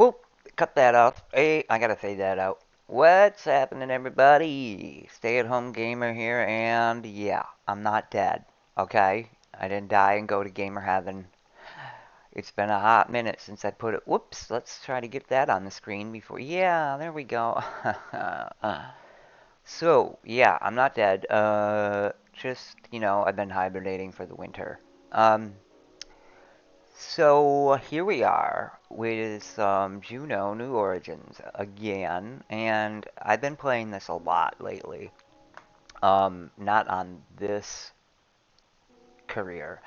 Whoop, cut that off. Hey, I gotta fade that out. What's happening, everybody? Stay at home gamer here, and yeah, I'm not dead. Okay? I didn't die and go to gamer heaven. It's been a hot minute since I put it. Whoops, let's try to get that on the screen before. Yeah, there we go. So, yeah, I'm not dead. Just, I've been hibernating for the winter. Um, So here we are with Juno New Origins again, and I've been playing this a lot lately. Not on this career,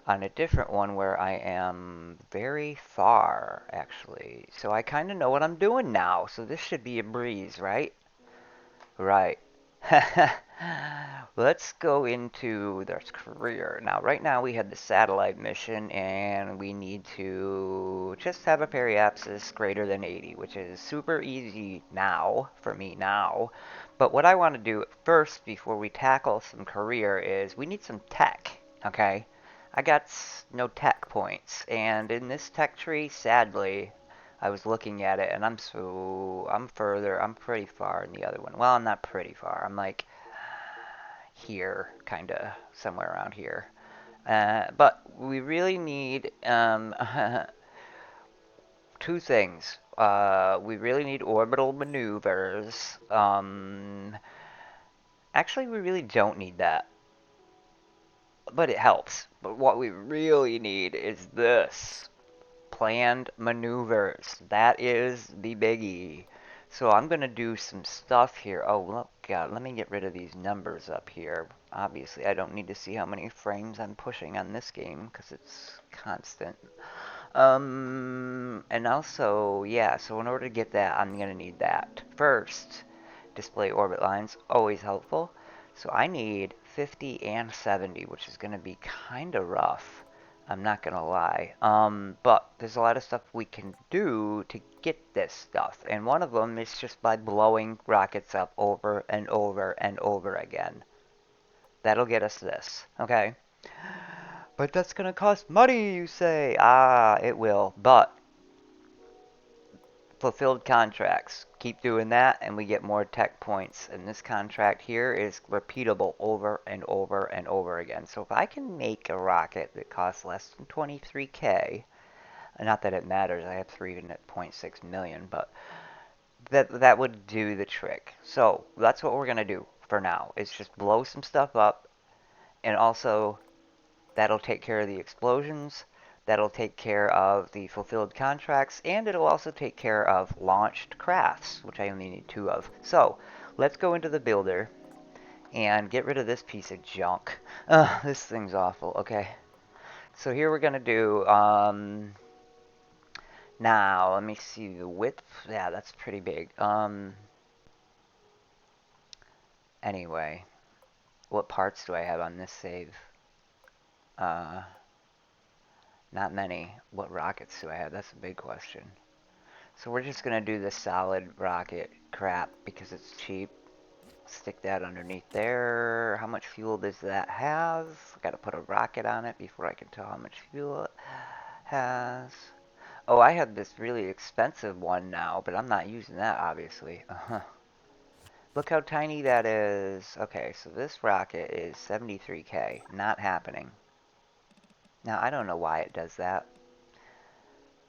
on a different one where I am very far, actually. So I kind of know what I'm doing now, so this should be a breeze, right? Right. Let's go into their career. Now, right now we had the satellite mission, and we need to just have a periapsis greater than 80, which is super easy now, for me now. But what I want to do first, before we tackle some career, is we need some tech, okay? I got no tech points, and in this tech tree, sadly, I was looking at it, and I'm pretty far in the other one. Well, I'm not pretty far. I'm like here, kind of somewhere around here. But we really need two things. We really need orbital maneuvers. Actually, we really don't need that, but it helps. But what we really need is this. Planned maneuvers. That is the biggie. So I'm going to do some stuff here. Oh, look, God, let me get rid of these numbers up here. Obviously, I don't need to see how many frames I'm pushing on this game because it's constant. And also, yeah, so in order to get that, I'm going to need that. First, display orbit lines, always helpful. So I need 50 and 70, which is going to be kind of rough. I'm not going to lie. But there's a lot of stuff we can do to get this stuff. And one of them is just by blowing rockets up over and over and over again. That'll get us this, okay? But that's going to cost money, you say. Ah, it will. But fulfilled contracts. Keep doing that, and we get more tech points. And this contract here is repeatable over and over and over again. So if I can make a rocket that costs less than 23k, not that it matters, I have 3.6 million, but that would do the trick. So that's what we're gonna do for now. Is just blow some stuff up, and also that'll take care of the explosions. That'll take care of the fulfilled contracts, and it'll also take care of launched crafts, which I only need 2 of. So, let's go into the builder and get rid of this piece of junk. This thing's awful. Okay. So here we're going to do, now, let me see the width. Yeah, that's pretty big. Anyway, what parts do I have on this save? Uh, Not many. What rockets do I have? That's a big question. So we're just going to do the solid rocket crap because it's cheap. Stick that underneath there. How much fuel does that have? Got to put a rocket on it before I can tell how much fuel it has. Oh, I have this really expensive one now, but I'm not using that, obviously. Look how tiny that is. Okay, so this rocket is 73k. Not happening. Now, I don't know why it does that.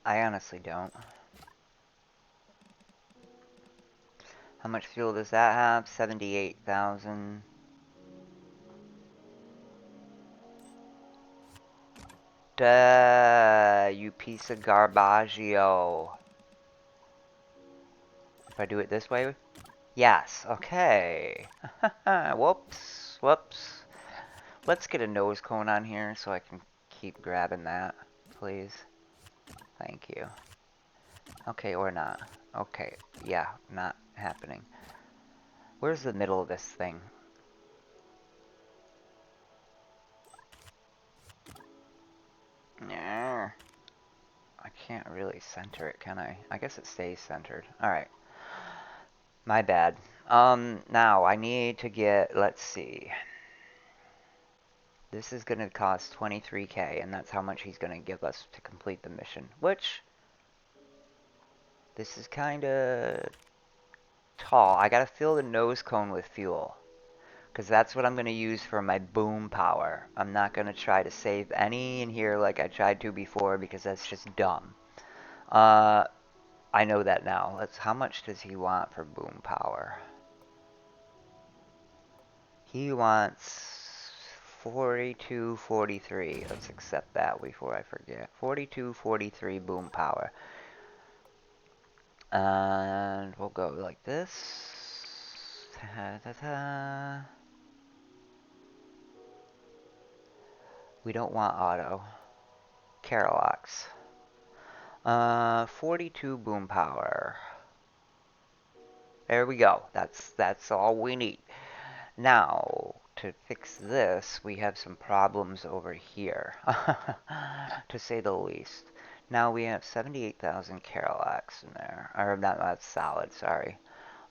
I honestly don't. How much fuel does that have? 78,000. Duh, you piece of garbaggio. If I do it this way? Yes, okay. Whoops, whoops. Let's get a nose cone on here so I can keep grabbing that, please. Thank you. Okay, or not. Okay, yeah, not happening. Where's the middle of this thing? Yeah. I can't really center it, can I? I guess it stays centered. Alright. My bad. Now I need to get, let's see. This is going to cost 23k, and that's how much he's going to give us to complete the mission. Which, This is kind of tall. I gotta fill the nose cone with fuel, because that's what I'm gonna use for my boom power. I'm not gonna try to save any in here like I tried to before, because that's just dumb. Uh, I know that now. How much does he want for boom power? He wants 42, 43. Let's accept that before I forget. 42, 43 boom power. And we'll go like this. Ta -ta -ta. We don't want auto. Carolocks. 42 boom power. There we go. That's all we need. Now, to fix this, we have some problems over here, to say the least. Now we have 78,000 Carolocks in there. Or not, that's solid, sorry.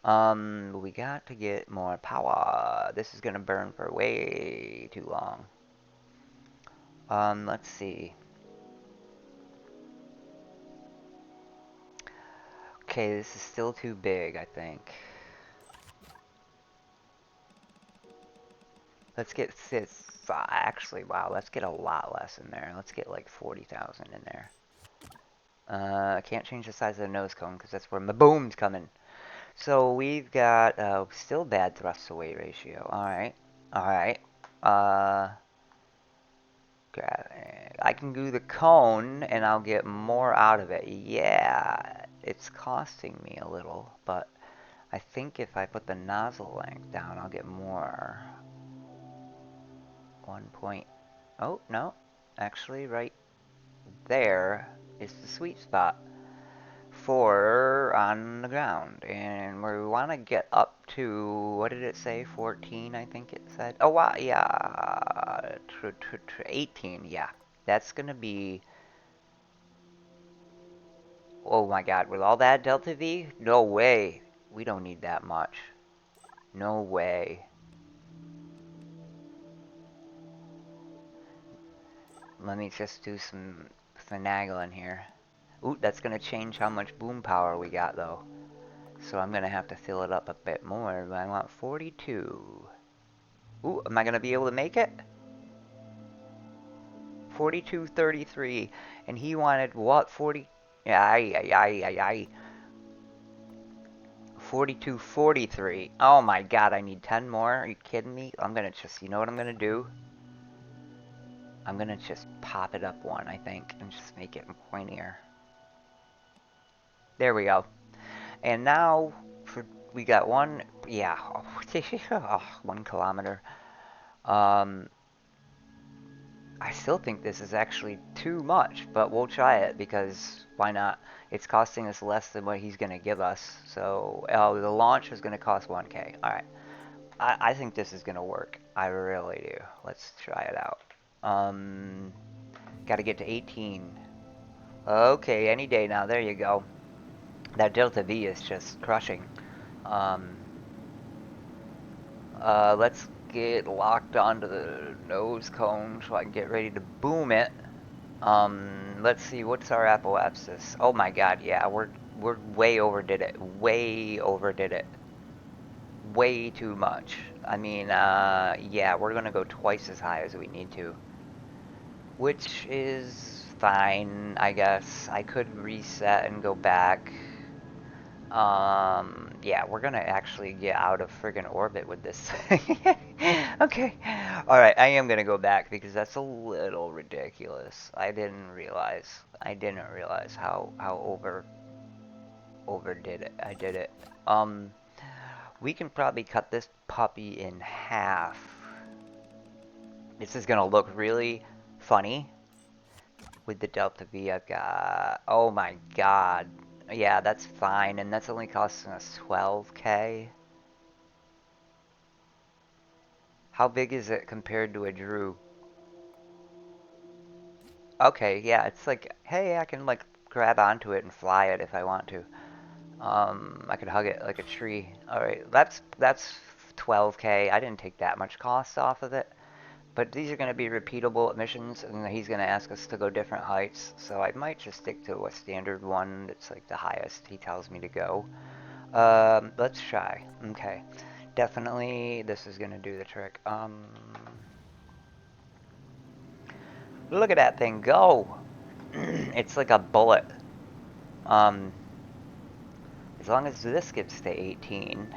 We got to get more power. This is gonna burn for way too long. Let's see. Okay, this is still too big, I think. Let's get this. Actually, wow, let's get a lot less in there. Let's get like 40,000 in there. I can't change the size of the nose cone because that's where my boom's coming. So we've got still bad thrust to weight ratio. All right, all right. Uh, I can do the cone and I'll get more out of it. Yeah, it's costing me a little, but I think if I put the nozzle length down, I'll get more. 1 point. Oh, no. Actually, right there is the sweet spot for on the ground. And we want to get up to, what did it say? 14, I think it said. Oh, wow, yeah. 18, yeah. That's going to be, oh my god, with all that Delta V? No way. We don't need that much. No way. Let me just do some finagling here. Ooh, that's going to change how much boom power we got, though. So I'm going to have to fill it up a bit more. But I want 42. Ooh, am I going to be able to make it? 42.33. And he wanted what? 40... Yeah, 42.43. Oh my god, I need 10 more? Are you kidding me? I'm going to just... You know what I'm going to do? I'm going to just pop it up one, I think. And just make it pointier. There we go. And now, we got one, yeah, oh, 1 kilometer. I still think this is actually too much, but we'll try it because why not? It's costing us less than what he's going to give us. So the launch is going to cost 1K. All right. I think this is going to work. I really do. Let's try it out. Got to get to 18. Okay, any day now. There you go. That Delta V is just crushing. Um, let's get locked onto the nose cone so I can get ready to boom it. Let's see, what's our apoapsis? Oh my god, yeah, we're way overdid it. Way overdid it. Way too much. I mean, yeah, we're gonna go twice as high as we need to. Which is fine, I guess. I could reset and go back. Yeah, we're gonna actually get out of friggin' orbit with this. Okay. Alright, I am gonna go back because that's a little ridiculous. I didn't realize. How overdid it. I did it. We can probably cut this puppy in half. This is gonna look really funny with the Delta V I've got. Oh my god. Yeah, that's fine, and that's only costing us 12K. How big is it compared to a Drew? Okay, yeah, it's like, hey, I can like grab onto it and fly it if I want to. I could hug it like a tree. All right, that's 12K. I didn't take that much cost off of it, But these are going to be repeatable missions, and he's going to ask us to go different heights. So I might just stick to a standard one that's like the highest he tells me to go. Let's try. Okay. Definitely this is going to do the trick. Look at that thing go! It's like a bullet. Um, as long as this gets to 18,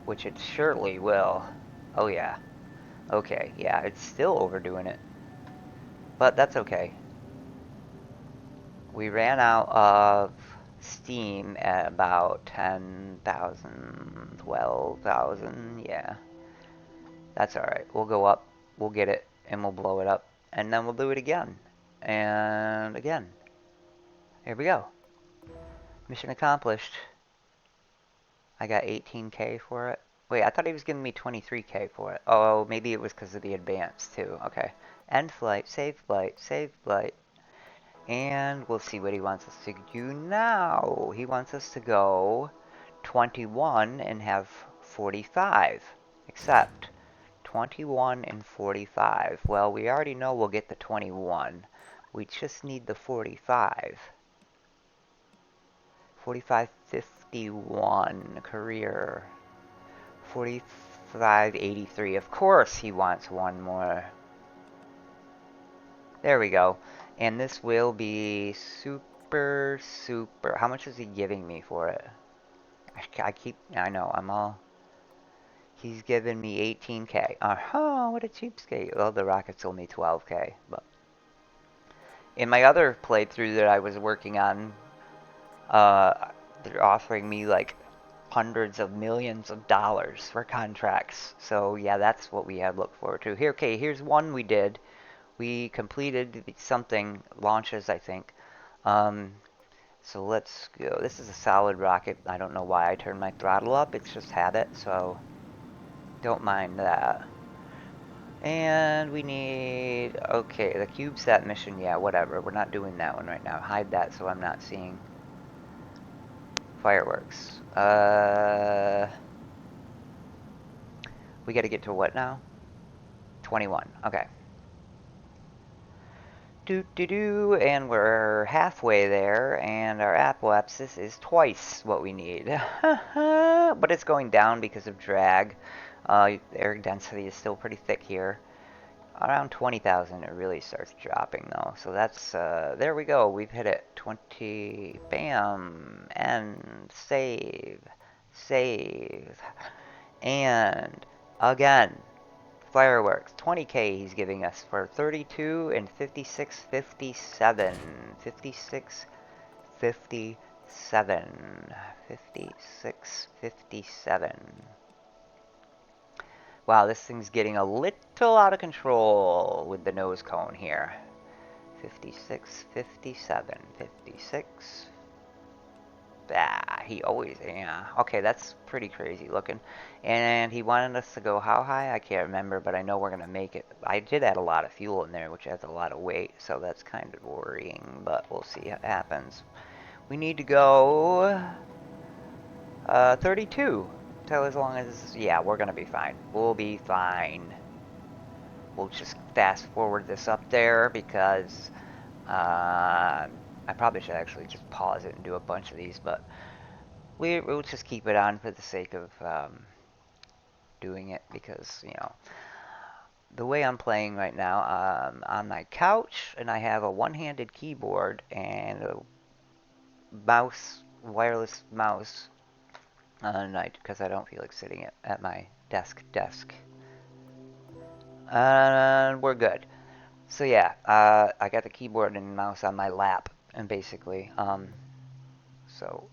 which it surely will. Oh yeah. Okay, yeah, it's still overdoing it. But that's okay. We ran out of steam at about 10,000, 12,000. Yeah, that's alright. We'll go up, we'll get it, and we'll blow it up. And then we'll do it again. And again. Here we go. Mission accomplished. I got 18K for it. Wait, I thought he was giving me 23K for it. Oh, maybe it was because of the advance, too. Okay. End flight, save flight, save flight. And we'll see what he wants us to do now. He wants us to go 21 and have 45. Accept. 21 and 45. Well, we already know we'll get the 21. We just need the 45. 45.51. Career. 45.83. Of course he wants one more. There we go. And this will be super. How much is he giving me for it? I know, I'm all. He's giving me 18K. What a cheapskate. Well, the rocket's only 12K. But in my other playthrough that I was working on, they're offering me like hundreds of millions of dollars for contracts. So yeah, that's what we had looked forward to. Here, okay, here's one we did. We completed something, launches, I think. So let's go. This is a solid rocket. I don't know why I turned my throttle up. It's just habit, so don't mind that. And we need... Okay, the CubeSat mission. Yeah, whatever. We're not doing that one right now. Hide that so I'm not seeing fireworks. We gotta get to what now? 21. Okay. And we're halfway there, and our apoapsis is twice what we need. But it's going down because of drag. Air density is still pretty thick here. Around 20,000 it really starts dropping though. So that's, there we go. We've hit it. 20, bam, end, save, save, and again. Fireworks, 20K he's giving us for 32 and 56.57. 56.57. 56.57. Wow, this thing's getting a little out of control with the nose cone here. 56.57. 56. Ah, he always, yeah. Okay, that's pretty crazy looking. And he wanted us to go how high? I can't remember, but I know we're going to make it. I did add a lot of fuel in there, which adds a lot of weight, so that's kind of worrying, but we'll see what happens. We need to go 32. So as long as, yeah, we're going to be fine. We'll be fine. We'll just fast forward this up there because I probably should actually just pause it and do a bunch of these, but we'll just keep it on for the sake of doing it because, you know, the way I'm playing right now, on my couch, and I have a one-handed keyboard and a mouse, wireless mouse, because I don't feel like sitting at my desk. And we're good. So yeah, I got the keyboard and mouse on my lap, and basically, so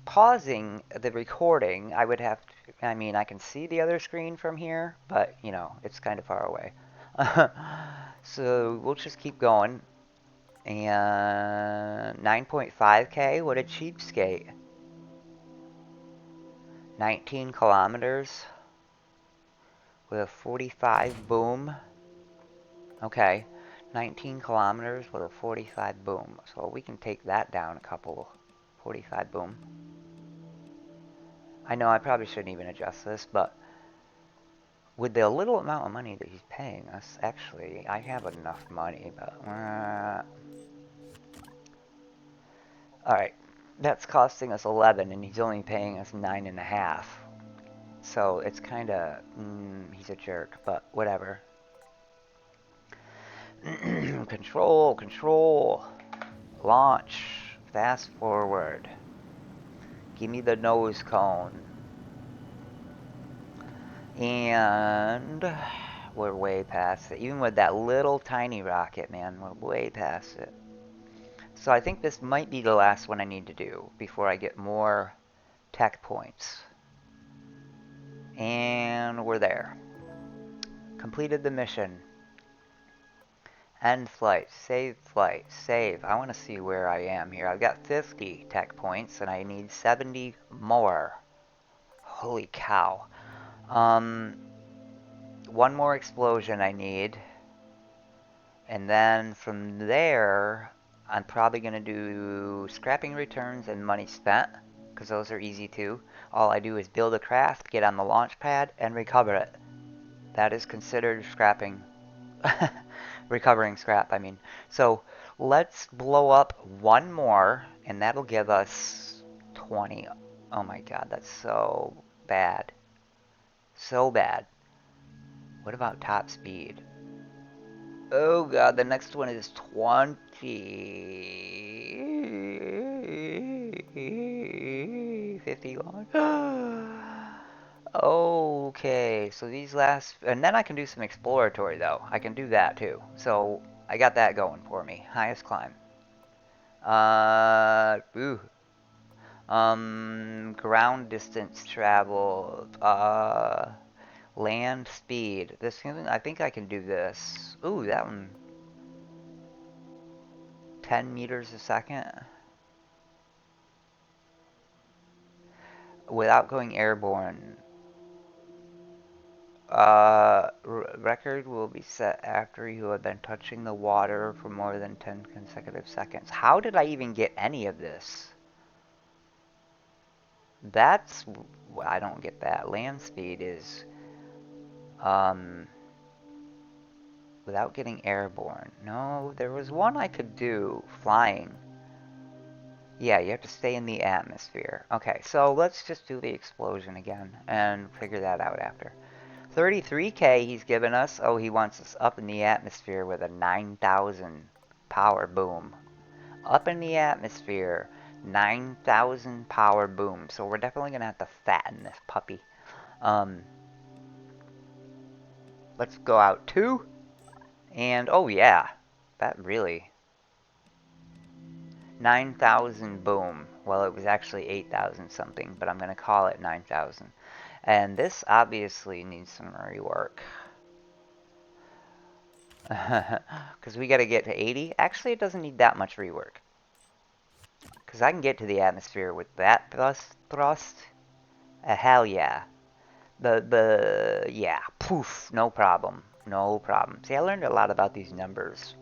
pausing the recording, I would have to, I mean, I can see the other screen from here, but, you know, it's kind of far away. So we'll just keep going. And 9.5K, what a cheapskate. 19 kilometers with a 45 boom. Okay, 19 kilometers with a 45 boom. So we can take that down a couple. 45 boom. I know I probably shouldn't even adjust this, but With the little amount of money that he's paying us, actually, I have enough money, but... Alright, that's costing us 11, and he's only paying us 9.5. So it's kind of... he's a jerk, but whatever. Control, control. Launch. Fast forward. Give me the nose cone. And we're way past it. Even with that little tiny rocket, man, we're way past it. So I think this might be the last one I need to do before I get more tech points. And we're there. Completed the mission. End flight. Save flight. Save. I want to see where I am here. I've got 50 tech points and I need 70 more. Holy cow. One more explosion I need. And then from there, I'm probably going to do scrapping returns and money spent, because those are easy too. All I do is build a craft, get on the launch pad, and recover it. That is considered scrapping. Recovering scrap, I mean. So let's blow up one more, and that'll give us 20. Oh my god, that's so bad. So bad. What about top speed? Oh god, the next one is 20. 51. Okay, so these last... And then I can do some exploratory, though. I can do that, too. So, I got that going for me. Highest climb. Ground distance traveled. Land speed. This, I think I can do this. Ooh, that one. 10 meters a second. Without going airborne. Record will be set after you have been touching the water for more than 10 consecutive seconds. How did I even get any of this? That's... I don't get that. Land speed is... without getting airborne. No, there was one I could do. Flying. Yeah, you have to stay in the atmosphere. Okay, so let's just do the explosion again and figure that out after. 33k he's given us. Oh, he wants us up in the atmosphere with a 9,000 power boom. Up in the atmosphere, 9,000 power boom. So we're definitely going to have to fatten this puppy. Let's go out 2. And, oh yeah, that really... 9,000 boom. Well, it was actually 8,000 something, but I'm going to call it 9,000. And this obviously needs some rework. Because we got to get to 80. Actually, it doesn't need that much rework. Because I can get to the atmosphere with that thrust. Hell yeah. Yeah, poof, no problem. No problem. See, I learned a lot about these numbers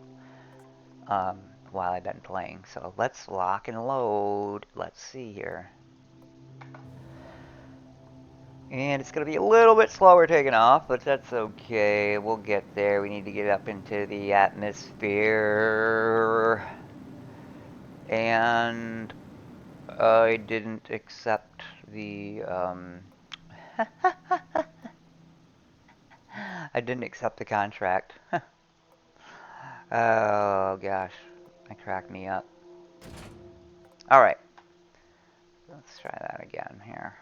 while I've been playing. So let's lock and load. Let's see here. And it's going to be a little bit slower taking off, but that's okay. We'll get there. We need to get up into the atmosphere. And I didn't accept the... I didn't accept the contract. Oh, gosh. That cracked me up. Alright. Let's try that again here.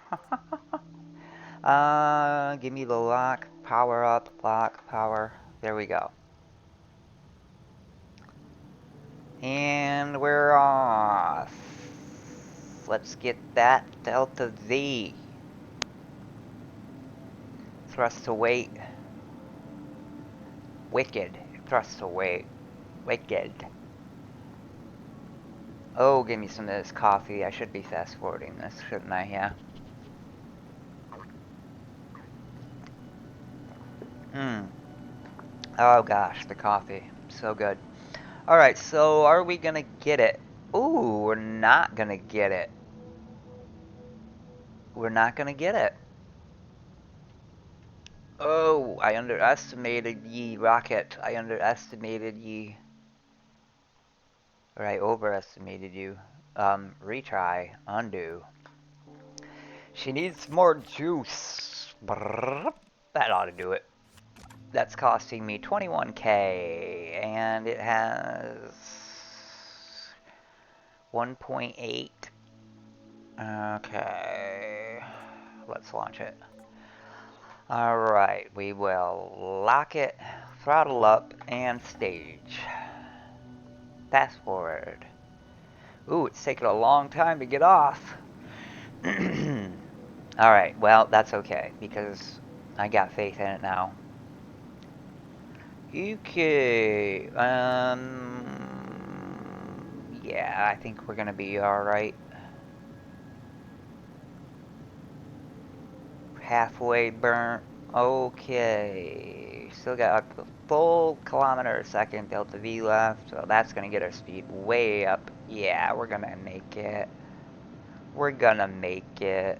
Give me the lock, power up, lock, power. There we go. And we're off. Let's get that Delta V. Thrust to weight. Wicked. Thrust to weight. Wicked. Oh, give me some of this coffee. I should be fast forwarding this, shouldn't I? Yeah. Oh gosh, the coffee. So good. Alright, so are we gonna get it? Ooh, we're not gonna get it. We're not gonna get it. Oh, I underestimated ye, Rocket. I underestimated ye. Or I overestimated you. Retry. Undo. She needs more juice. Brrr. That ought to do it. That's costing me 21k, and it has 1.8. Okay, let's launch it. Alright, we will lock it, throttle up, and stage. Fast forward. Ooh, it's taking a long time to get off. Alright, well, that's okay, because I got faith in it now. Okay, yeah, I think we're gonna be alright. Halfway burnt. Okay, still got a full kilometer a second delta V left, so that's gonna get our speed way up. Yeah, we're gonna make it. We're gonna make it.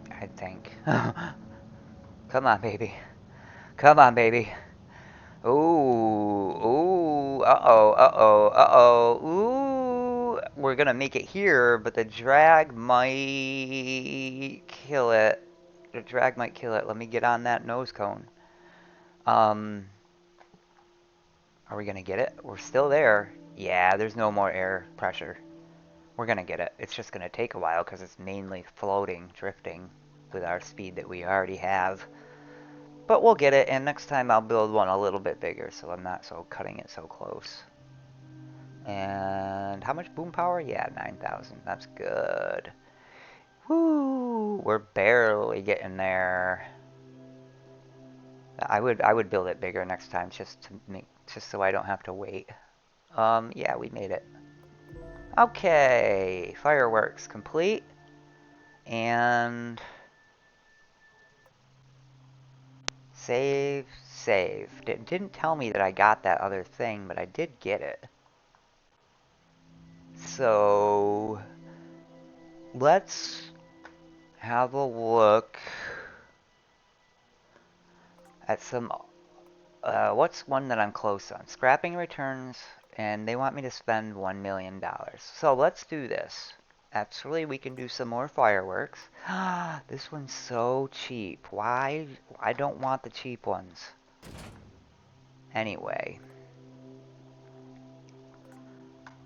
I think. Come on, baby. Come on, baby. Ooh, ooh, uh-oh, uh-oh, uh-oh, ooh. We're gonna make it here, but the drag might kill it. The drag might kill it. Let me get on that nose cone. Um, are we gonna get it? We're still there. Yeah, there's no more air pressure. We're gonna get it. It's just gonna take a while because it's mainly floating, drifting with our speed that we already have. But we'll get it, and next time I'll build one a little bit bigger so I'm not so cutting it so close. And how much boom power? Yeah, 9,000. That's good. Woo! We're barely getting there. I would build it bigger next time just so I don't have to wait. Yeah, we made it. Okay, fireworks complete. And save, save. Didn't tell me that I got that other thing, but I did get it. So let's have a look at some. What's one that I'm close on? Scrapping returns, and they want me to spend $1 million. So let's do this. Actually, we can do some more fireworks. This one's so cheap. Why? I don't want the cheap ones. Anyway,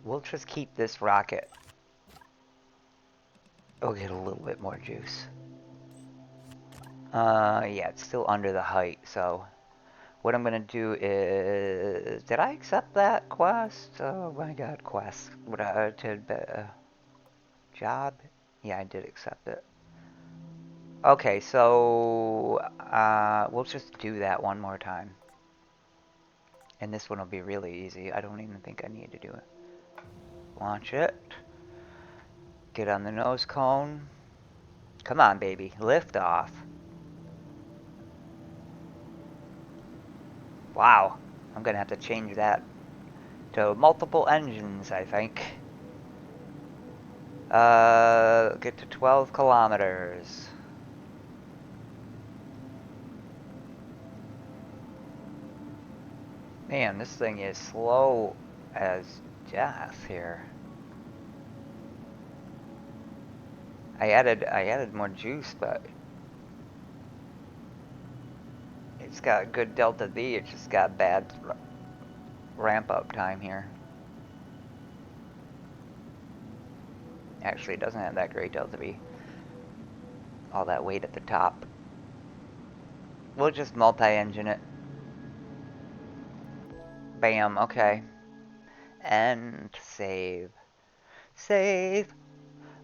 we'll just keep this rocket. We'll get a little bit more juice. Yeah, it's still under the height, so what I'm gonna do is... Did I accept that quest? Oh my god, quest. What I did, job? Yeah, I did accept it. Okay, so we'll just do that one more time. And this one will be really easy. I don't even think I need to do it. Launch it. Get on the nose cone. Come on, baby. Lift off. Wow. I'm gonna have to change that to multiple engines, I think. Get to 12 kilometers. Man, this thing is slow as death here. I added more juice, but it's got good delta V. It's just got bad ramp up time here. Actually, it doesn't have that great delta V. All that weight at the top. We'll just multi-engine it. Bam, okay. And save. Save!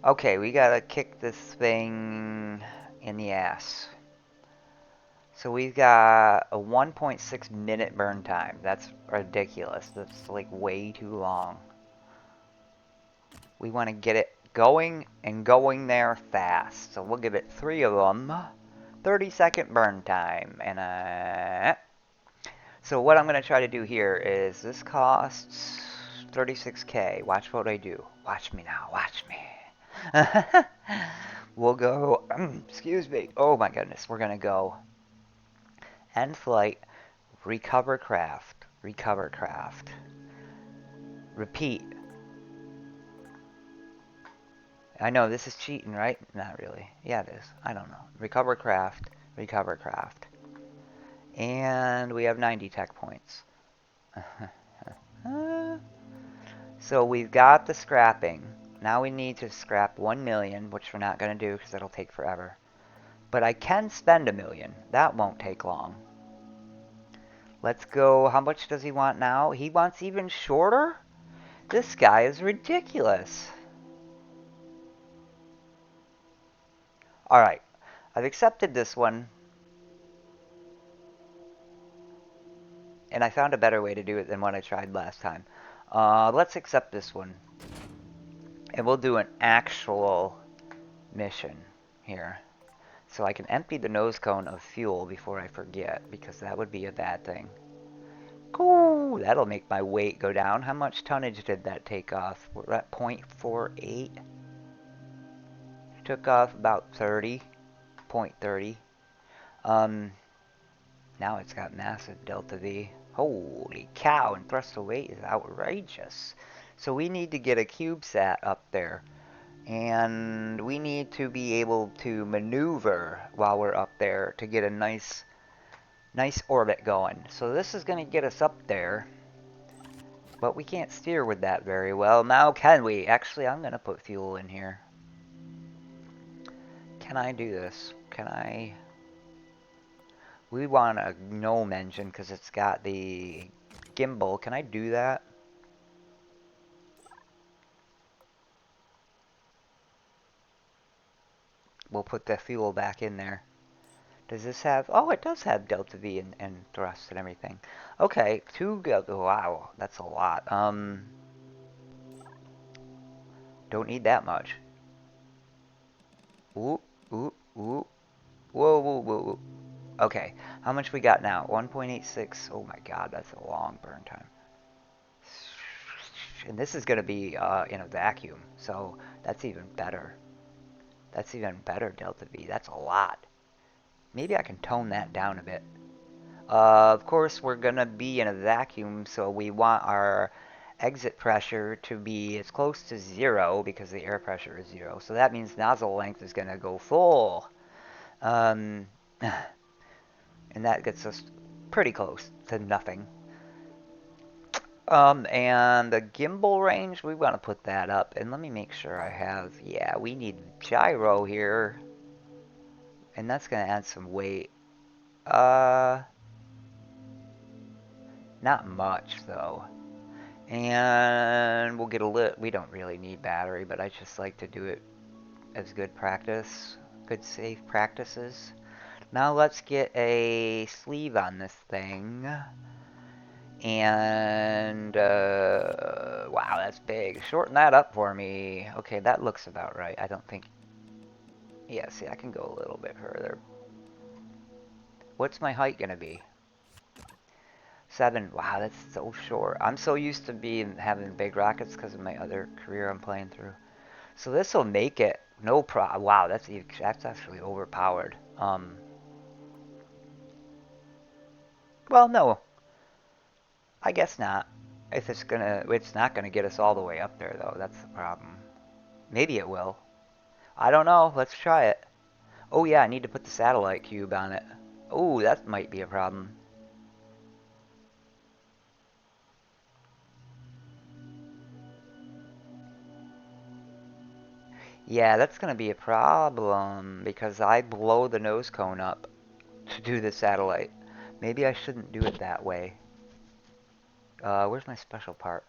Okay, we gotta kick this thing in the ass. So we've got a 1.6 minute burn time. That's ridiculous. That's like way too long. We want to get it going and going there fast. So we'll give it 3 of them. 30-second burn time. And so what I'm going to try to do here is this costs 36k. Watch what I do. Watch me now. Watch me. We'll go, excuse me, oh my goodness, we're gonna go end flight, recover craft, repeat. I know this is cheating, right? Not really. Yeah, it is. I don't know. Recover craft, recover craft. And we have 90 tech points. So we've got the scrapping. Now we need to scrap 1 million, which we're not going to do because that'll take forever. But I can spend 1 million. That won't take long. Let's go. How much does he want now? He wants even shorter? This guy is ridiculous. Alright. I've accepted this one. And I found a better way to do it than what I tried last time. Let's accept this one. And we'll do an actual mission here. So I can empty the nose cone of fuel before I forget, because that would be a bad thing. Cool, that'll make my weight go down. How much tonnage did that take off? We're at 0.48. Took off about 30. 0.30. Now it's got massive delta V. Holy cow, and thrust weight is outrageous. So we need to get a CubeSat up there. And we need to be able to maneuver while we're up there to get a nice orbit going. So this is going to get us up there. But we can't steer with that very well. Now can we? Actually, I'm going to put fuel in here. Can I do this? Can I? We want a gnome engine because it's got the gimbal. Can I do that? We'll put the fuel back in there. Does this have... Oh, it does have delta V and thrust and everything. Okay, wow, that's a lot. Don't need that much. Ooh, ooh, ooh. Whoa, whoa, whoa, whoa. Okay, how much we got now? 1.86. Oh my god, that's a long burn time. And this is going to be in a vacuum, so that's even better. That's even better, delta V. That's a lot. Maybe I can tone that down a bit. Of course, we're going to be in a vacuum, so we want our exit pressure to be as close to 0 because the air pressure is 0. So that means nozzle length is going to go full. And that gets us pretty close to nothing. And the gimbal range, we want to put that up. And let me make sure I have... Yeah, we need gyro here. And that's going to add some weight. Not much, though. And we'll get a lit. We don't really need battery, but I just like to do it as good practice. Good safe practices. Now let's get a sleeve on this thing. And, wow, that's big. Shorten that up for me. Okay, that looks about right. I don't think... Yeah, see, I can go a little bit further. What's my height gonna be? 7. Wow, that's so short. I'm so used to having big rockets because of my other career I'm playing through. So this will make it no problem. Wow, that's actually overpowered. Well, no. I guess not. If it's not gonna get us all the way up there though. That's the problem. Maybe it will. I don't know. Let's try it. Oh yeah, I need to put the satellite cube on it. Oh, that might be a problem. Yeah, that's gonna be a problem because I blow the nose cone up to do the satellite. Maybe I shouldn't do it that way. Where's my special part?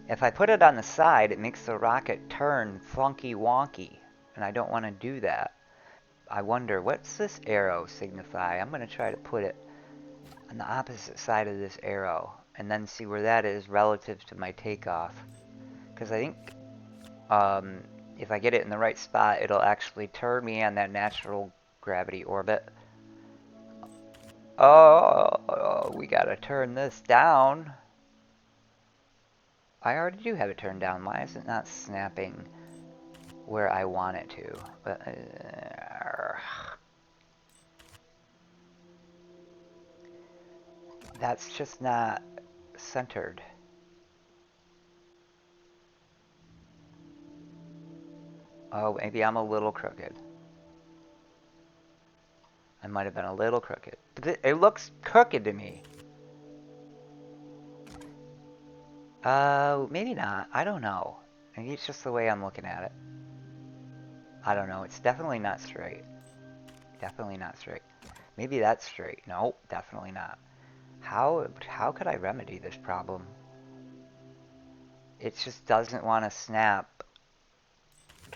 If I put it on the side, it makes the rocket turn funky wonky, and I don't want to do that. I wonder, what's this arrow signify? I'm going to try to put it on the opposite side of this arrow, and then see where that is relative to my takeoff. Because I think if I get it in the right spot, it'll actually turn me on that natural gravity orbit. Oh, we gotta turn this down. I already do have it turned down. Why is it not snapping? where I want it to. But, that's just not centered. Oh, maybe I'm a little crooked. I might have been a little crooked. But it looks crooked to me. Maybe not. I don't know. Maybe it's just the way I'm looking at it. I don't know. It's definitely not straight. Definitely not straight. Maybe that's straight. No, definitely not. How could I remedy this problem? It just doesn't want to snap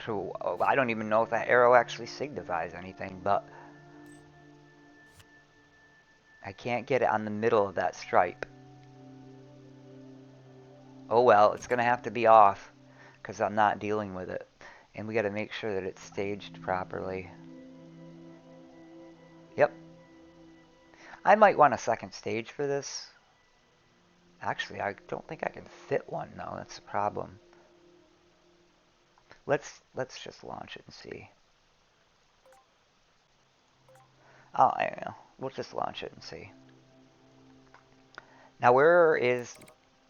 to... Oh, I don't even know if that arrow actually signifies anything, but... I can't get it on the middle of that stripe. Oh well, it's going to have to be off, because I'm not dealing with it. And we got to make sure that it's staged properly. Yep. I might want a second stage for this. Actually, I don't think I can fit one, though. That's the problem. Let's just launch it and see. Oh, I don't know. We'll just launch it and see. Now, where is...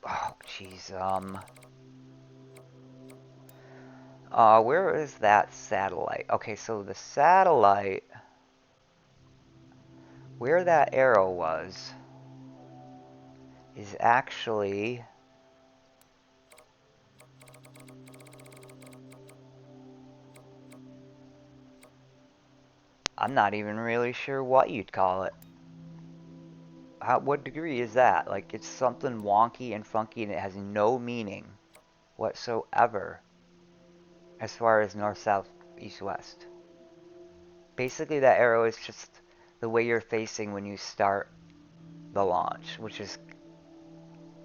Oh, jeez. Where is that satellite? Okay, so the satellite... Where that arrow was... is actually... I'm not even really sure what you'd call it. What degree is that? Like, it's something wonky and funky and it has no meaning whatsoever as far as north, south, east, west. Basically, that arrow is just the way you're facing when you start the launch, which is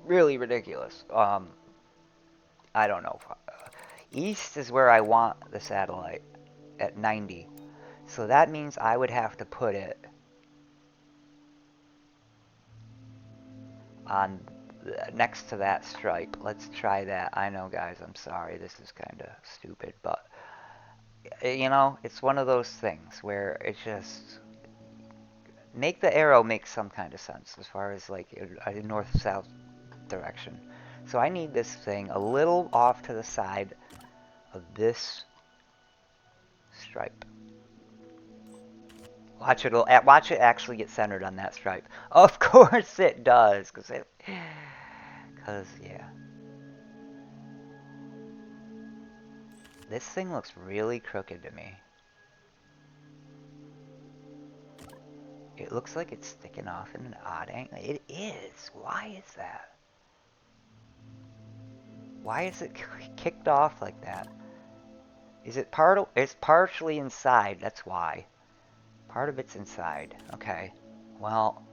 really ridiculous. I don't know. East is where I want the satellite at 90. So that means I would have to put it on next to that stripe. Let's try that. I know, guys, I'm sorry. This is kind of stupid, but you know, it's one of those things where it just make the arrow make some kind of sense as far as like a north-south direction. So I need this thing a little off to the side of this stripe. Watch it actually get centered on that stripe. Of course it does, yeah. This thing looks really crooked to me. It looks like it's sticking off in an odd angle. It is. Why is that? Why is it kicked off like that? Is it it's partially inside, that's why. Part of it's inside. Okay. Well,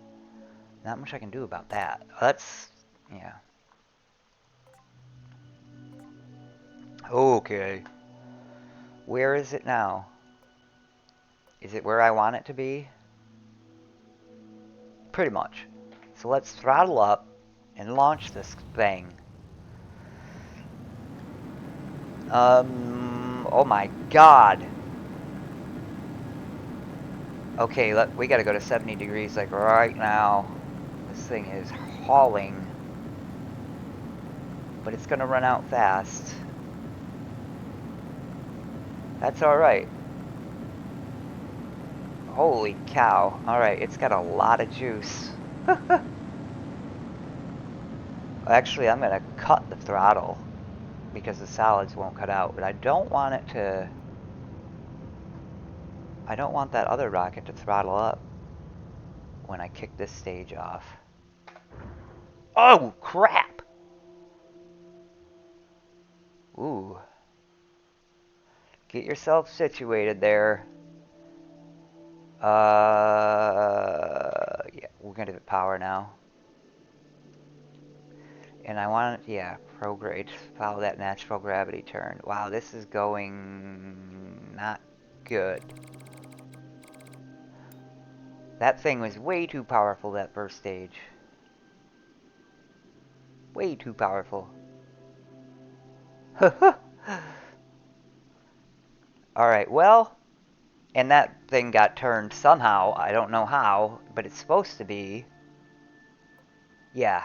not much I can do about that. Let's, yeah. Okay. Where is it now? Is it where I want it to be? Pretty much. So let's throttle up and launch this thing. Oh my god. Okay, we gotta go to 70 degrees like right now. This thing is hauling. But it's gonna run out fast. That's alright. Holy cow. Alright, it's got a lot of juice. Actually, I'm gonna cut the throttle because the solids won't cut out, but I don't want it to... I don't want that other rocket to throttle up when I kick this stage off. Oh, crap! Ooh. Get yourself situated there. Yeah, we're gonna give it power now. And I want it, yeah, prograde, follow that natural gravity turn. Wow, this is going not good. That thing was way too powerful, that first stage. Way too powerful. Alright, well, and that thing got turned somehow. I don't know how, but it's supposed to be. Yeah,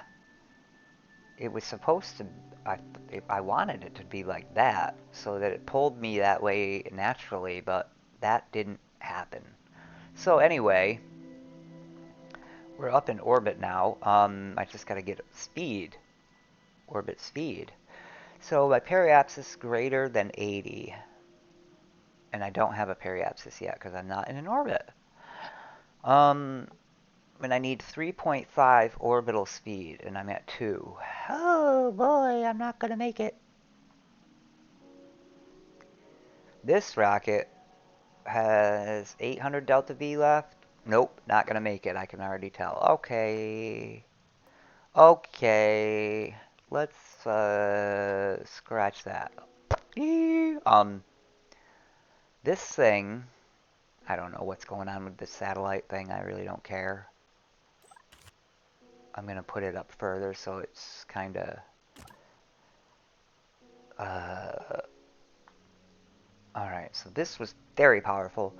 it was supposed to. I, I wanted it to be like that, so that it pulled me that way naturally, but that didn't happen. So anyway, we're up in orbit now. I just gotta get speed, orbit speed. So my periapsis is greater than 80, and I don't have a periapsis yet because I'm not in an orbit. Um, and I need 3.5 orbital speed, and I'm at 2. Oh boy, I'm not gonna make it. This rocket has 800 delta V left. Nope, not gonna make it. I can already tell. Okay. Okay. Let's scratch that. This thing, I don't know what's going on with this satellite thing. I really don't care. I'm gonna put it up further so it's kind of alright, so this was very powerful,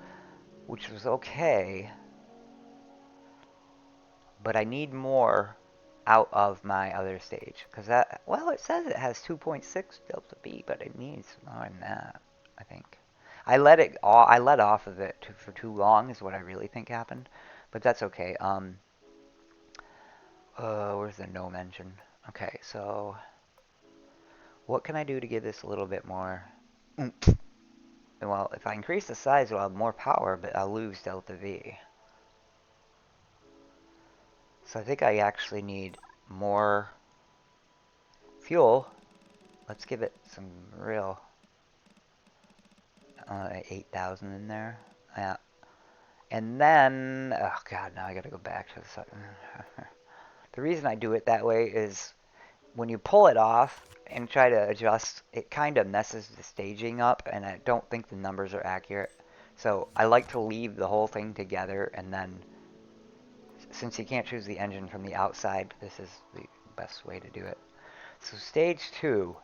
which was okay, but I need more out of my other stage, because that, well, it says it has 2.6 delta B, but it needs more than that, I think. I let off of it for too long is what I really think happened, but that's okay. Where's the gnome engine? Okay, so what can I do to give this a little bit more oomph? Well, if I increase the size, I'll have more power, but I'll lose delta V. So I think I actually need more fuel. Let's give it some real 8,000 in there. Yeah. And then, oh god, now I gotta go back to the The reason I do it that way is when you pull it off and try to adjust, it kind of messes the staging up, and I don't think the numbers are accurate. So I like to leave the whole thing together, and then since you can't choose the engine from the outside, this is the best way to do it. So stage 2,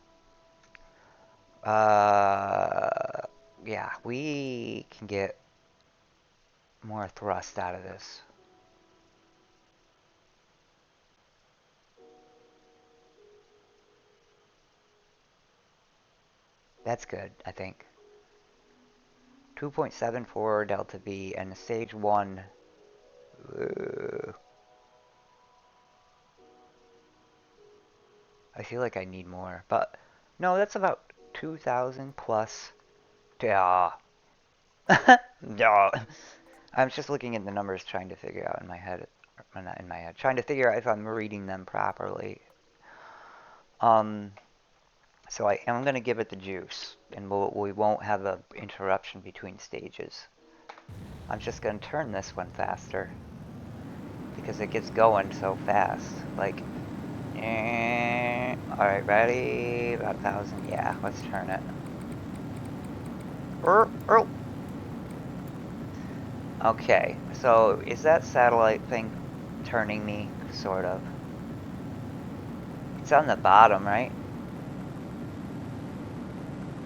yeah, we can get more thrust out of this. That's good, I think. 2.74 delta V, and stage 1. I feel like I need more, but no, that's about 2,000 plus. Yeah. Yeah. I was just looking at the numbers, trying to figure out in my head, or not in my head, trying to figure out if I'm reading them properly. Um, so I am going to give it the juice, and we won't have an interruption between stages. I'm just going to turn this one faster, because it gets going so fast. Like, alright, ready? About 1,000. Yeah, let's turn it. Okay, so is that satellite thing turning me? Sort of. It's on the bottom, right?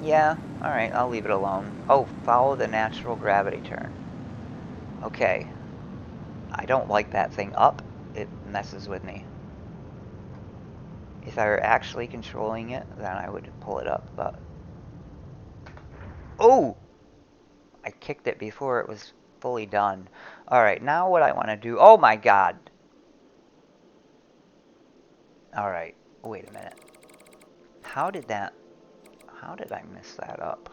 Yeah, alright, I'll leave it alone. Oh, follow the natural gravity turn. Okay. I don't like that thing up. It messes with me. If I were actually controlling it, then I would pull it up, but... Oh! I kicked it before it was fully done. Alright, now what I want to do... Oh my god! Alright, wait a minute. How did that... How did I mess that up?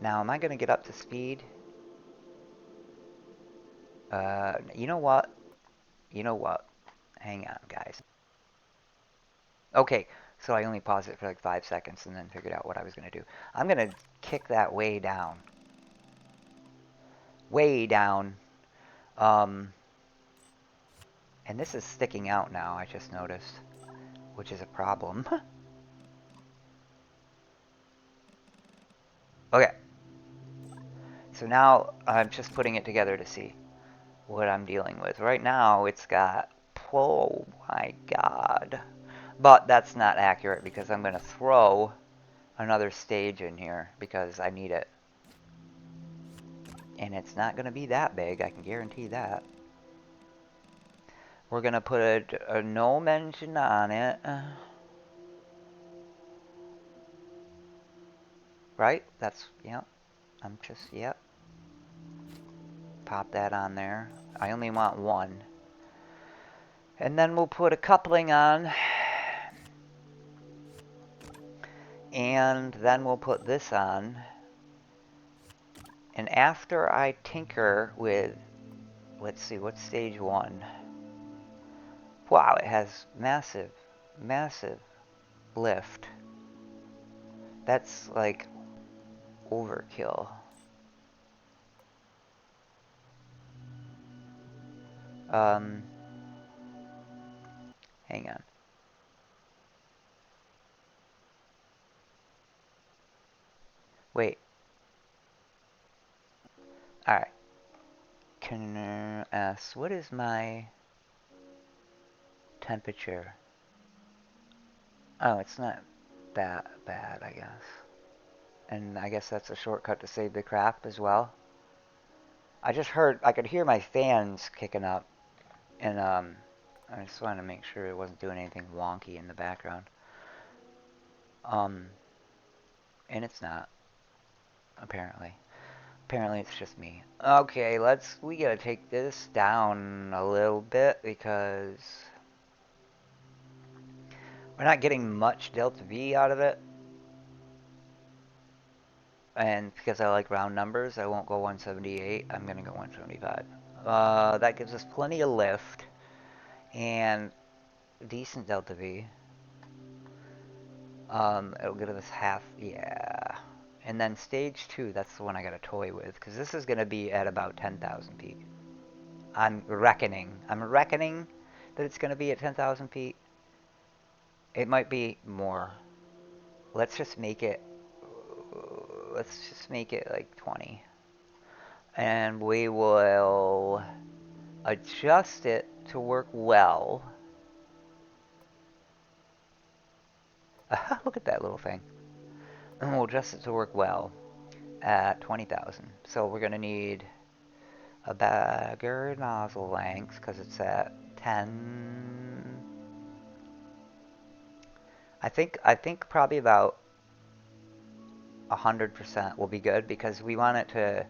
Now, am I going to get up to speed? You know what? You know what? Hang on, guys. Okay, so I only paused it for like 5 seconds and then figured out what I was going to do. I'm going to kick that way down. Way down. And this is sticking out now, I just noticed, which is a problem. Okay. So now I'm just putting it together to see what I'm dealing with. Right now it's got, oh my god. But that's not accurate because I'm going to throw another stage in here because I need it. And it's not going to be that big, I can guarantee that. We're going to put a gnome engine on it. Right? That's, yep. I'm just, yep. Pop that on there. I only want one. And then we'll put a coupling on. And then we'll put this on. And after I tinker with, let's see, what's stage 1? Wow, it has massive, massive lift. That's like overkill. Hang on. Wait. Alright. Can ask, what is my temperature? Oh, it's not that bad, I guess. And I guess that's a shortcut to save the crap as well. I just heard, I could hear my fans kicking up. And I just wanted to make sure it wasn't doing anything wonky in the background. And it's not, apparently. Apparently it's just me. Okay, we gotta take this down a little bit because we're not getting much delta V out of it. And because I like round numbers, I won't go 178. I'm gonna go 175. That gives us plenty of lift and decent delta V. It'll give us half, yeah. And then stage 2, that's the one I gotta toy with, because this is gonna be at about 10,000 feet. I'm reckoning that it's gonna be at 10,000 feet. It might be more. Let's just make it like 20. And we will adjust it to work well. Look at that little thing. And we'll adjust it to work well at 20,000. So we're going to need a bigger nozzle length because it's at 10. I think probably about 100% will be good because we want it to.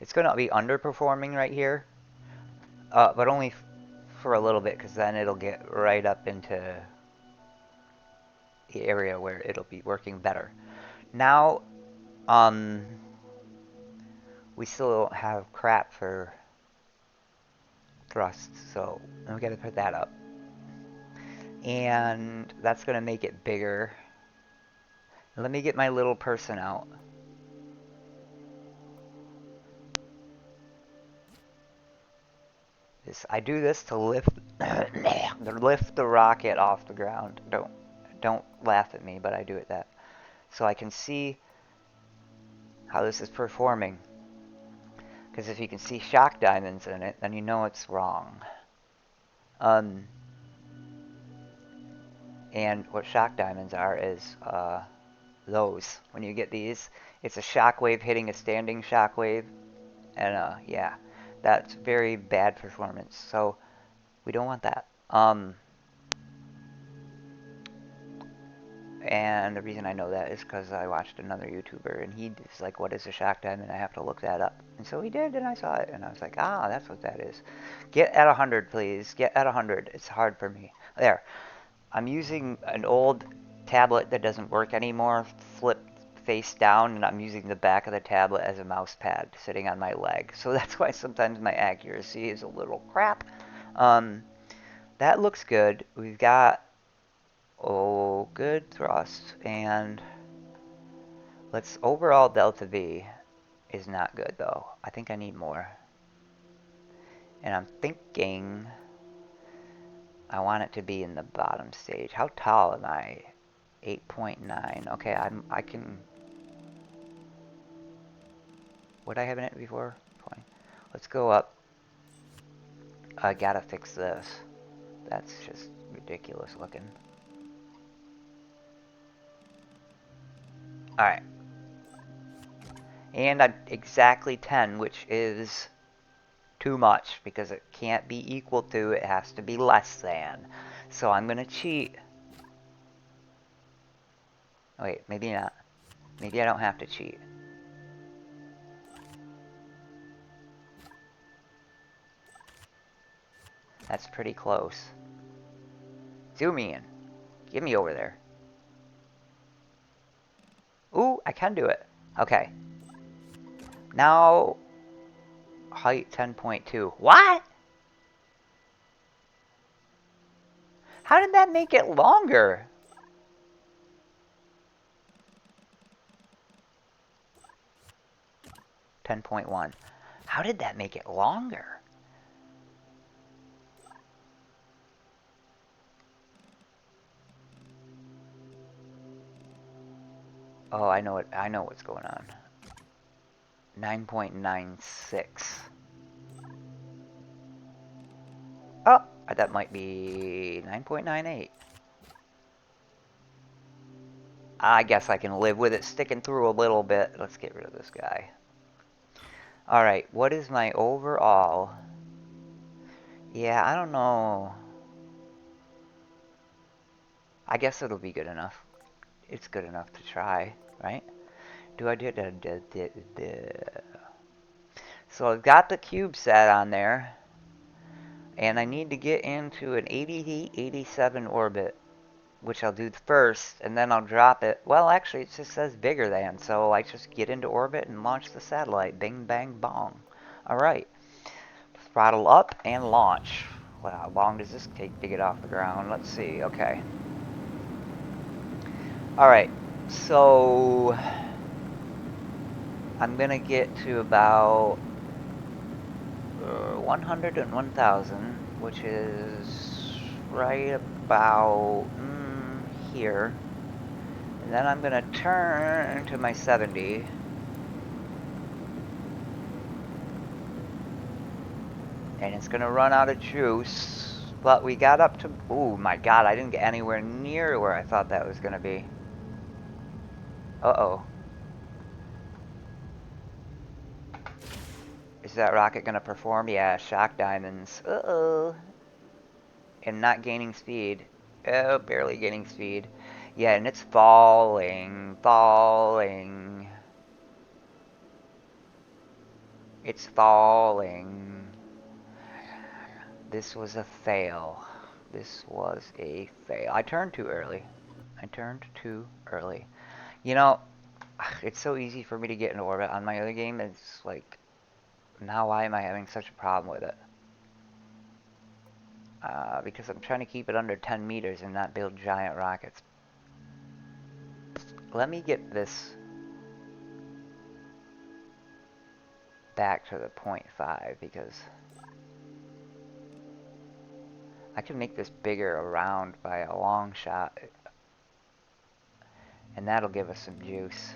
It's going to be underperforming right here, but only for a little bit because then it'll get right up into the area where it'll be working better. Now, we still don't have crap for thrusts, so we got to put that up. And that's going to make it bigger. Let me get my little person out. I do this to lift the rocket off the ground. Don't laugh at me, but I do it that. So I can see how this is performing. Because if you can see shock diamonds in it, then you know it's wrong. And what shock diamonds are is those. When you get these, it's a shock wave hitting a standing shock wave. And yeah, that's very bad performance. So we don't want that. And the reason I know that is because I watched another YouTuber, and he's like, what is a shock diamond? I have to look that up. And so he did, and I saw it, and I was like, ah, that's what that is. Get at 100, please. Get at 100. It's hard for me. There. I'm using an old tablet that doesn't work anymore, flipped face down, and I'm using the back of the tablet as a mouse pad sitting on my leg. So that's why sometimes my accuracy is a little crap. That looks good. We've got good thrust, and overall delta V is not good though. I think I need more. And I'm thinking I want it to be in the bottom stage. How tall am I? 8.9. Okay, I can. Would I have in it before? 20. Let's go up. I gotta fix this. That's just ridiculous looking. Alright. And I'm exactly 10, which is too much because it can't be equal to, it has to be less than. So I'm going to cheat. Wait, maybe not. Maybe I don't have to cheat. That's pretty close. Zoom in. Get me over there. Ooh, I can do it. Okay. Now, height 10.2. What? How did that make it longer? $10.1. How did that make it longer? Oh, I know it. I know what's going on. 9.96. Oh, that might be 9.98. I guess I can live with it sticking through a little bit. Let's get rid of this guy. Alright, what is my overall? Yeah, I don't know. I guess it'll be good enough. It's good enough to try, right? Do I do it? So I've got the cube set on there. And I need to get into an 80-87 orbit, which I'll do first, and then I'll drop it. Well, actually, it just says bigger than, so I just get into orbit and launch the satellite. Bing, bang, bong. Alright. Throttle up and launch. Well, how long does this take to get off the ground? Let's see. Okay. Alright. So, I'm going to get to about 100 and 1,000, which is right about here. And then I'm going to turn to my 70. And it's going to run out of juice. But we got up to... Oh my god, I didn't get anywhere near where I thought that was going to be. Uh-oh. Is that rocket going to perform? Yeah, shock diamonds. Uh-oh. And not gaining speed. Oh, barely gaining speed. Yeah, and it's falling. Falling. It's falling. This was a fail. This was a fail. I turned too early. I turned too early. You know, it's so easy for me to get in orbit on my other game. It's like, now why am I having such a problem with it? Because I'm trying to keep it under 10 meters and not build giant rockets. Let me get this back to the 0.5 because I can make this bigger around by a long shot. And that'll give us some juice.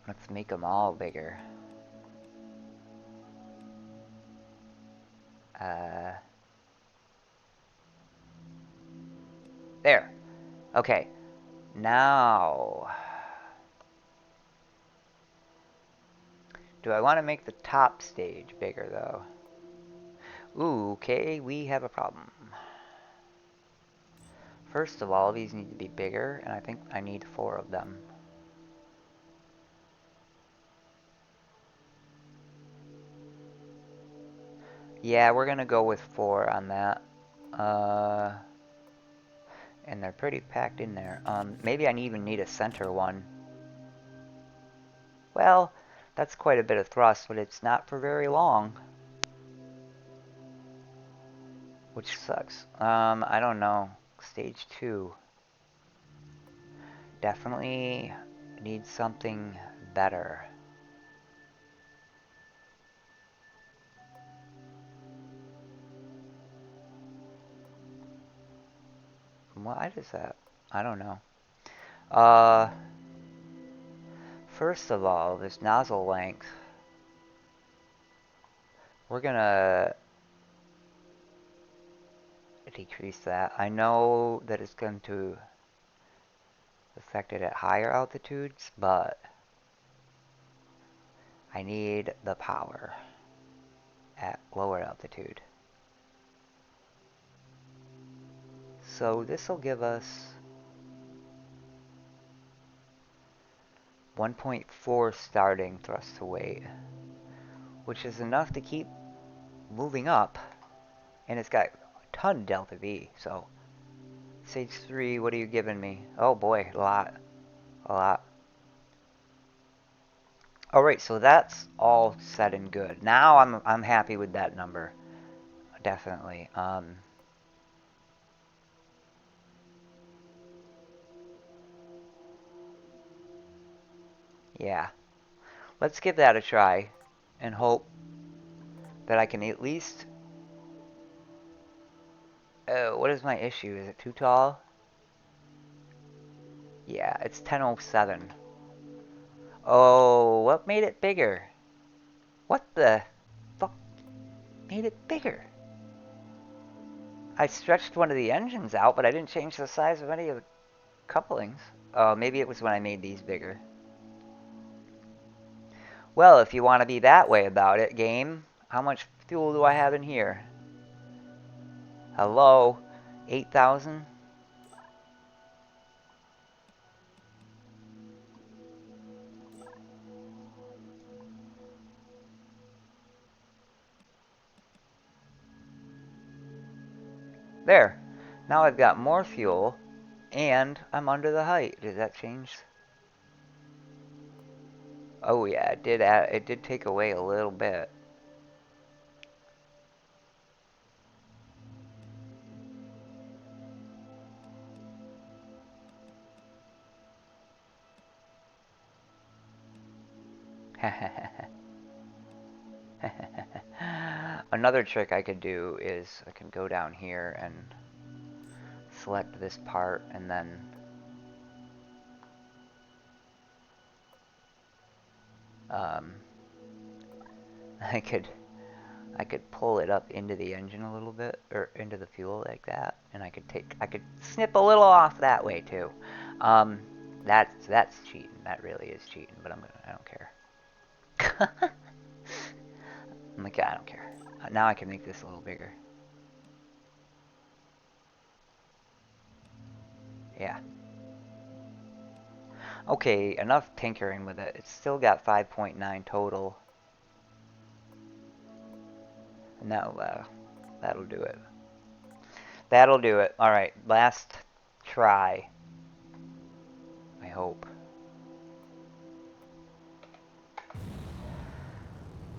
Let's make them all bigger. There. Okay. Now, do I want to make the top stage bigger, though? Ooh, okay, we have a problem. First of all, these need to be bigger, and I think I need 4 of them. Yeah, we're gonna go with 4 on that. And they're pretty packed in there. Maybe I even need a center one. Well, that's quite a bit of thrust, but it's not for very long. Which sucks. I don't know. Stage 2. Definitely need something better. Why does that? I don't know. First of all, this nozzle length. we're gonna decrease that. I know that it's going to affect it at higher altitudes, but I need the power at lower altitude. So this will give us 1.4 starting thrust to weight, which is enough to keep moving up, and it's got a ton of delta V. So stage 3, what are you giving me? Oh boy, a lot. Alright, so that's all said and good. Now I'm happy with that number. Definitely. Yeah. Let's give that a try and hope that I can at least... what is my issue? Is it too tall? Yeah, it's 1007. Oh, what made it bigger? What the fuck made it bigger? I stretched one of the engines out, but I didn't change the size of any of the couplings. Oh, maybe it was when I made these bigger. Well, if you want to be that way about it, game, how much fuel do I have in here? Hello? 8,000? There. Now I've got more fuel, and I'm under the height. Did that change? Oh yeah, it did take away a little bit. Another trick I could do is I can go down here and select this part, and then I could pull it up into the engine a little bit, or into the fuel like that, and I could snip a little off that way too. Um, that's cheating. That really is cheating. But I don't care. I'm like, I don't care. Now I can make this a little bigger. Yeah. Okay, enough tinkering with it. It's still got 5.9 total. And that'll do it. That'll do it. Alright, last try. I hope.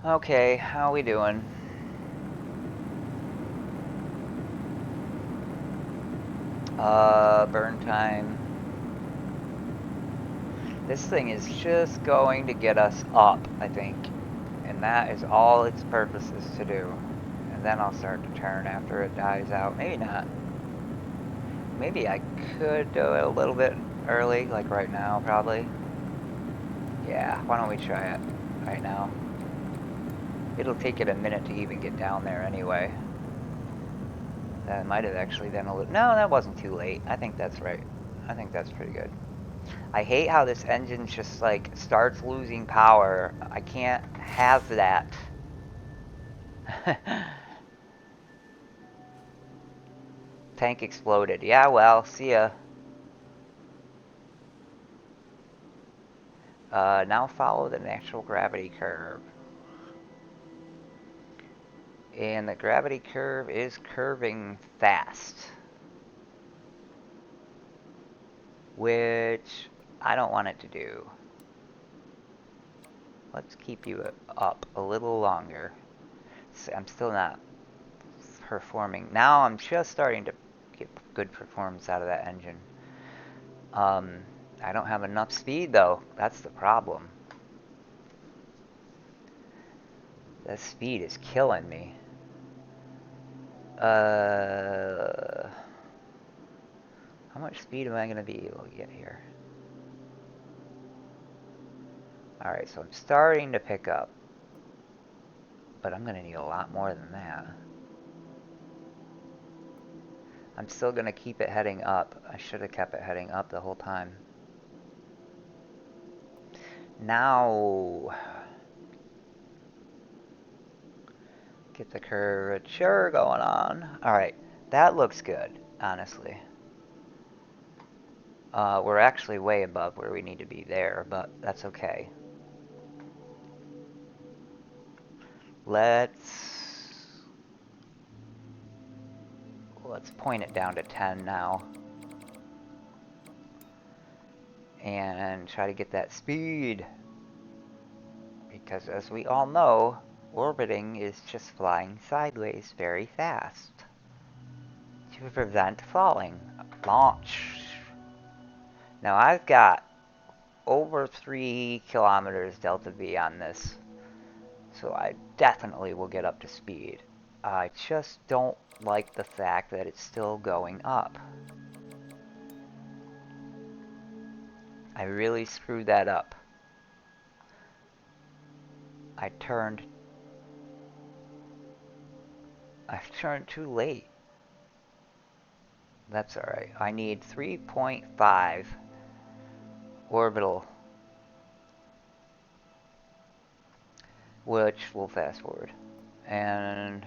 Okay, how we doing? Burn time. This thing is just going to get us up, I think. And that is all its purpose is to do. And then I'll start to turn after it dies out. Maybe not. Maybe I could do it a little bit early, like right now, probably. Yeah, why don't we try it right now? It'll take it a minute to even get down there anyway. That might have actually been a little... No, that wasn't too late. I think that's right. I think that's pretty good. I hate how this engine just, like, starts losing power. I can't have that. Tank exploded. Yeah, well, see ya. Now follow the natural gravity curve. And the gravity curve is curving fast. Which I don't want it to do. Let's keep you up a little longer. I'm still not performing. Now I'm just starting to get good performance out of that engine. I don't have enough speed though. That's the problem. The speed is killing me. How much speed am I going to be able to get here? Alright, so I'm starting to pick up. but I'm going to need a lot more than that. I'm still going to keep it heading up. I should have kept it heading up the whole time. Now, get the curvature going on. Alright, that looks good, honestly. We're actually way above where we need to be there, but that's okay. Let's point it down to 10 now. And try to get that speed. Because as we all know, orbiting is just flying sideways very fast. To prevent falling. Launch. Now I've got over 3 kilometers delta V on this. So I definitely will get up to speed. I just don't like the fact that it's still going up. I really screwed that up. I've turned too late. That's alright. I need 3.5 orbital, which we'll fast forward. And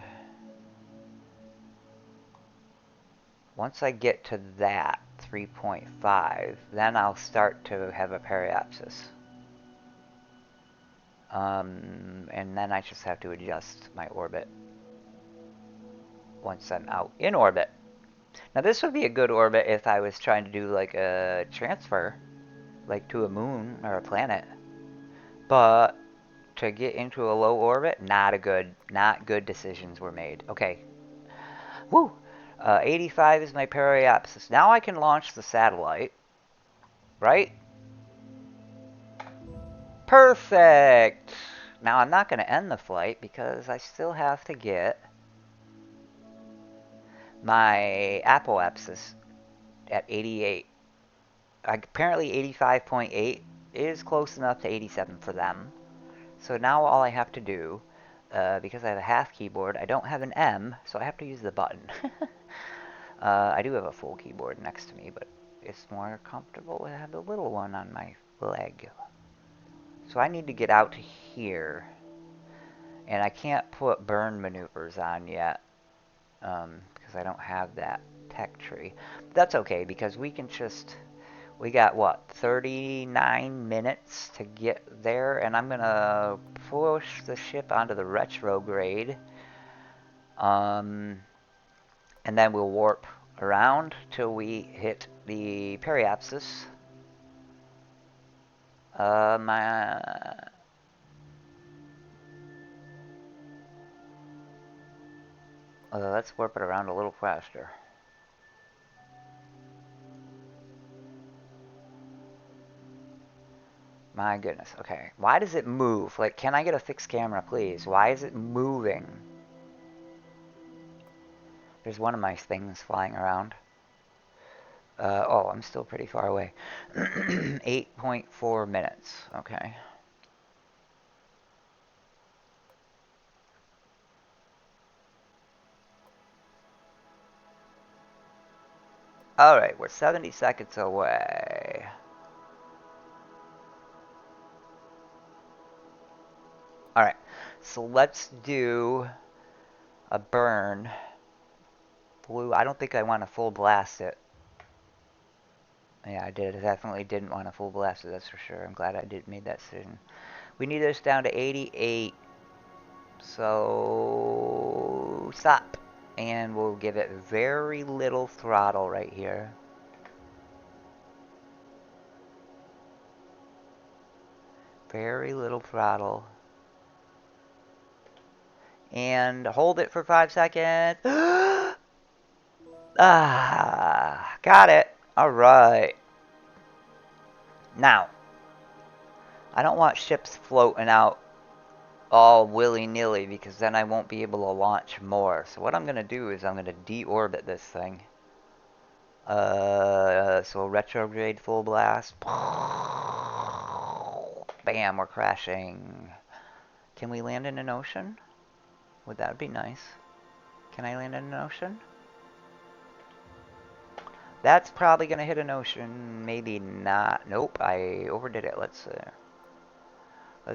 once I get to that 3.5, then I'll start to have a periapsis. And then I just have to adjust my orbit once I'm out in orbit. Now this would be a good orbit if I was trying to do like a transfer, like to a moon or a planet. But to get into a low orbit, not good decisions were made. Okay. Woo! 85 is my periapsis. Now I can launch the satellite. Right? Perfect! Now I'm not going to end the flight because I still have to get my apoapsis at 88. Apparently 85.8 is close enough to 87 for them. So now all I have to do, because I have a half keyboard, I don't have an M, so I have to use the button. I do have a full keyboard next to me, but it's more comfortable to have the little one on my leg. So I need to get out to here. And I can't put burn maneuvers on yet, because I don't have that tech tree. But that's okay, because we can just... We got, what, 39 minutes to get there, and I'm going to push the ship onto the retrograde. And then we'll warp around till we hit the periapsis. Let's warp it around a little faster. My goodness, okay. Why does it move? Like, can I get a fixed camera, please? Why is it moving? There's one of my things flying around. Oh, I'm still pretty far away. 8.4 minutes, okay. Alright, we're 70 seconds away. Alright, so let's do a burn. Blue, I don't think I want to full blast it. Yeah, I definitely didn't want to full blast it, that's for sure. I'm glad I made that decision. We need this down to 88. So, stop. And we'll give it very little throttle right here. Very little throttle. And hold it for 5 seconds. Ah, got it. Alright. Now, I don't want ships floating out all willy-nilly because then I won't be able to launch more. So what I'm going to do is I'm going to deorbit this thing. So retrograde full blast. Bam, we're crashing. Can we land in an ocean? Would that be nice? Can I land in an ocean? That's probably going to hit an ocean. Maybe not. Nope, I overdid it. Let's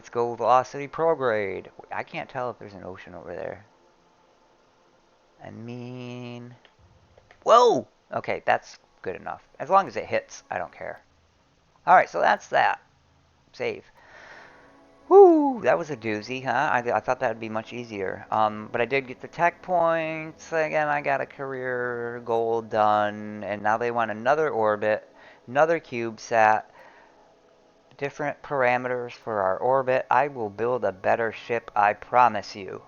go velocity prograde. I can't tell if there's an ocean over there. I mean... Whoa! Okay, that's good enough. As long as it hits, I don't care. Alright, so that's that. Save. Woo! That was a doozy, huh? I thought that would be much easier. But I did get the tech points. Again, I got a career goal done. And now they want another orbit, another CubeSat, different parameters for our orbit. I will build a better ship, I promise you.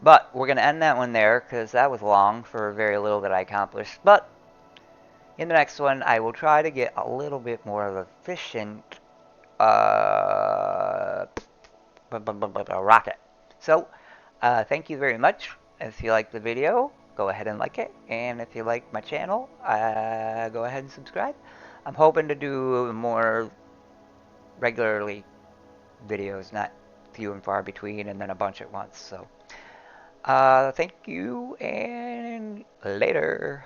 But we're going to end that one there because that was long for very little that I accomplished. But in the next one, I will try to get a little bit more efficient rocket. So, thank you very much. If you liked the video, go ahead and like it. And if you like my channel, go ahead and subscribe. I'm hoping to do more regularly videos, not few and far between, and then a bunch at once. So, thank you, and later.